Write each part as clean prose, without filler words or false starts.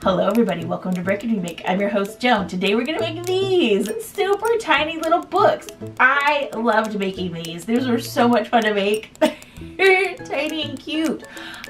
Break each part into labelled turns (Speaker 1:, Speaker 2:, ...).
Speaker 1: Hello everybody, welcome to Break Remake. I'm your host Joan. Today we're gonna make these super tiny little books. I loved making these. These were so much fun to make. They're tiny and cute.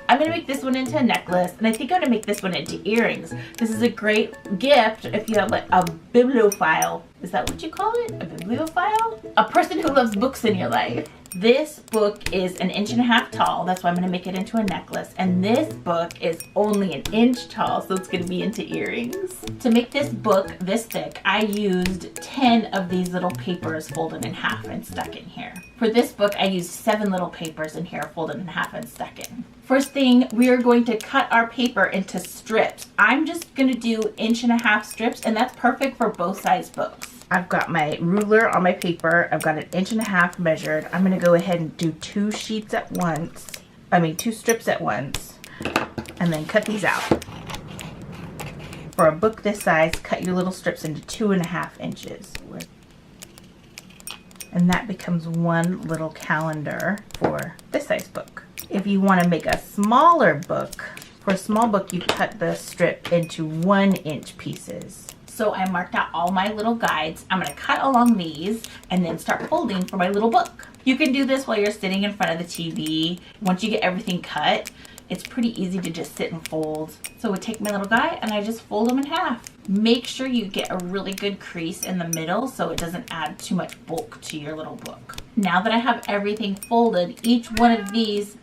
Speaker 1: I'm gonna make this one into a necklace, and I think I'm gonna make this one into earrings. This is a great gift if you have like a bibliophile. Is that what you call it? A bibliophile? A person who loves books in your life. This book is 1.5 inches tall. That's why I'm gonna make it into a necklace. And this book is only 1 inch tall, so it's gonna be into earrings. To make this book this thick, I used 10 of these little papers folded in half and stuck in here. For this book, I used 7 little papers in here folded in half and stuck in. First thing, we are going to cut our paper into strips. I'm just gonna do 1.5 inch strips, and that's perfect for both size books. I've got my ruler on my paper. I've got 1.5 inches measured. I'm gonna go ahead and do 2 strips at once, and then cut these out. For a book this size, cut your little strips into 2.5 inches. And that becomes one little calendar for this size book. If you want to make a smaller book, for a small book, you cut the strip into 1 inch pieces. So I marked out all my little guides. I'm gonna cut along these and then start folding for my little book. You can do this while you're sitting in front of the TV. Once you get everything cut, it's pretty easy to just sit and fold. So I take my little guide and I just fold them in half. Make sure you get a really good crease in the middle so it doesn't add too much bulk to your little book. Now that I have everything folded, each one of these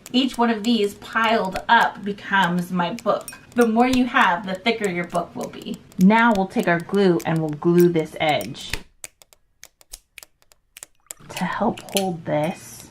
Speaker 1: piled up becomes my book. The more you have, the thicker your book will be. Now we'll take our glue and we'll glue this edge. To help hold this,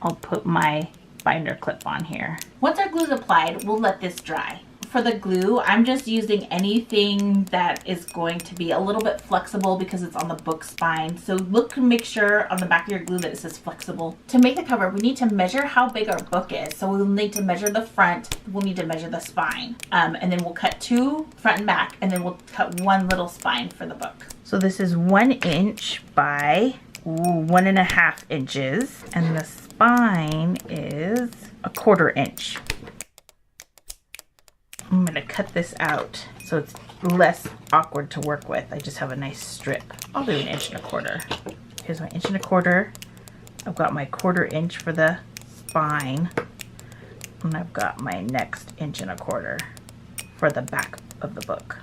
Speaker 1: I'll put my binder clip on here. Once our glue's applied, we'll let this dry. For the glue, I'm just using anything that is going to be a little bit flexible because it's on the book spine. So look and make sure on the back of your glue that it says flexible. To make the cover, we need to measure how big our book is. So we'll need to measure the front, we'll need to measure the spine. And then we'll cut 2 front and back, and then we'll cut 1 little spine for the book. So this is 1 inch by 1.5 inches, and the spine is 1/4 inch. I'm gonna cut this out so it's less awkward to work with. I just have a nice strip. I'll do 1.25 inches. Here's my 1.25 inches. I've got my 1/4 inch for the spine, and I've got my next 1.25 inches for the back of the book.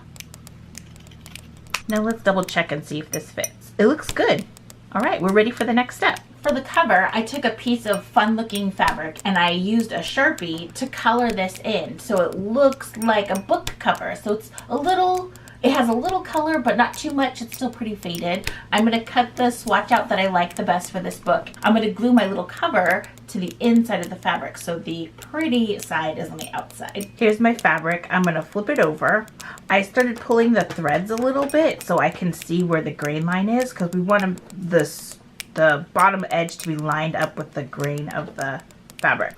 Speaker 1: Now let's double check and see if this fits. It looks good. All right, we're ready for the next step. For the cover, I took a piece of fun looking fabric and I used a Sharpie to color this in so it looks like a book cover. So it has a little color, but not too much. It's still pretty faded. I'm gonna cut the swatch out that I like the best for this book. I'm gonna glue my little cover to the inside of the fabric so the pretty side is on the outside. Here's my fabric. I'm gonna flip it over. I started pulling the threads a little bit so I can see where the grain line is, because we want the bottom edge to be lined up with the grain of the fabric.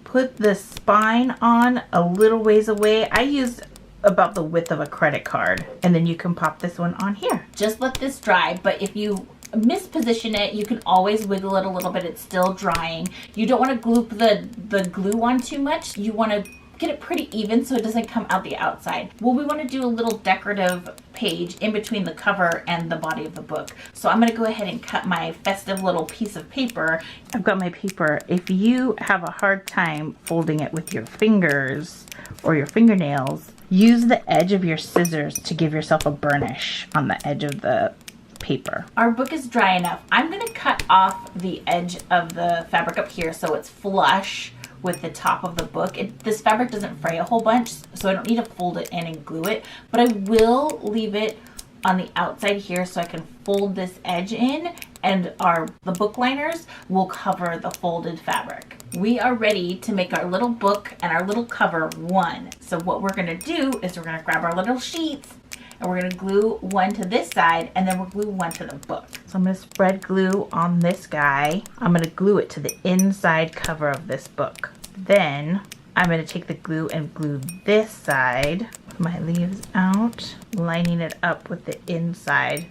Speaker 1: Put the spine on a little ways away. I used about the width of a credit card, and then you can pop this one on here. Just let this dry, but if you misposition it, you can always wiggle it a little bit. It's still drying. You don't want to glue the glue on too much. You want to get it pretty even so it doesn't come out the outside. Well, we want to do a little decorative page in between the cover and the body of the book. So I'm going to go ahead and cut my festive little piece of paper. I've got my paper. If you have a hard time folding it with your fingers or your fingernails, use the edge of your scissors to give yourself a burnish on the edge of the paper. Our book is dry enough. I'm going to cut off the edge of the fabric up here so it's flush with the top of the book. This fabric doesn't fray a whole bunch, so I don't need to fold it in and glue it, but I will leave it on the outside here so I can fold this edge in, and the book liners will cover the folded fabric. We are ready to make our little book and our little cover one. So what we're gonna do is we're gonna grab our little sheets and we're gonna glue one to this side, and then we'll glue one to the book. So I'm gonna spread glue on this guy. I'm gonna glue it to the inside cover of this book. Then I'm gonna take the glue and glue this side with my leaves out, lining it up with the inside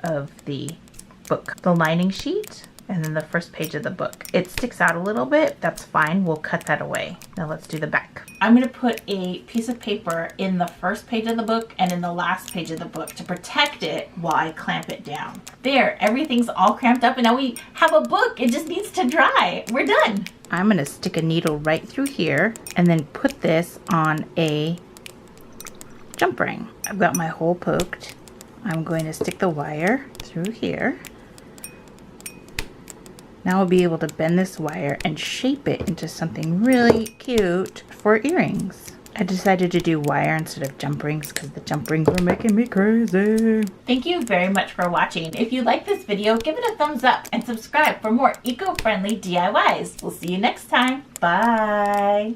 Speaker 1: of the book. The lining sheet and then the first page of the book. It sticks out a little bit, that's fine, we'll cut that away. Now let's do the back. I'm gonna put a piece of paper in the first page of the book and in the last page of the book to protect it while I clamp it down. There, everything's all cramped up and now we have a book. It just needs to dry. We're done. I'm gonna stick a needle right through here and then put this on a jump ring. I've got my hole poked. I'm going to stick the wire through here. Now I'll be able to bend this wire and shape it into something really cute for earrings. I decided to do wire instead of jump rings because the jump rings were making me crazy. Thank you very much for watching. If you like this video, give it a thumbs up and subscribe for more eco-friendly DIYs. We'll see you next time. Bye.